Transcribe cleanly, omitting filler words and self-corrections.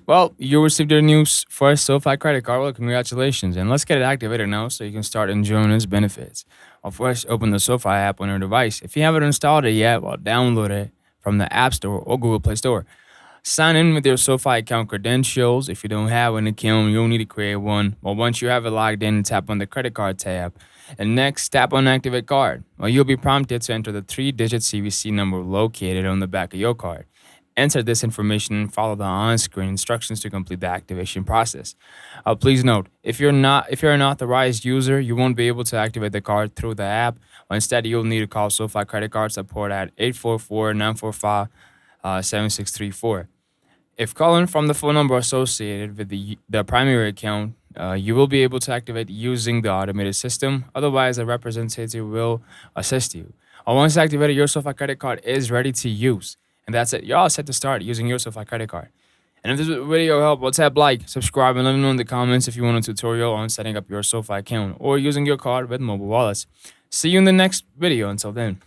Well, you received your new first SoFi credit card. Well, congratulations. And let's get it activated now so you can start enjoying its benefits. Well, first, open the SoFi app on your device. If you haven't installed it yet, well, download it from the App Store or Google Play Store. Sign in with your SoFi account credentials. If you don't have an account, you'll need to create one. Well, once you have it logged in, tap on the credit card tab. And next, tap on activate card. Well, you'll be prompted to enter the 3-digit CVC number located on the back of your card. Enter this information and follow the on-screen instructions to complete the activation process. Please note, if you're an authorized user, you won't be able to activate the card through the app. Instead, you'll need to call SoFi Credit Card support at 844-945-7634. If calling from the phone number associated with the primary account, you will be able to activate using the automated system. Otherwise, a representative will assist you. Once activated, your SoFi credit card is ready to use. And that's it. You're all set to start using your SoFi credit card. And if this video helped, well, tap like, subscribe, and let me know in the comments if you want a tutorial on setting up your SoFi account or using your card with mobile wallets. See you in the next video. Until then.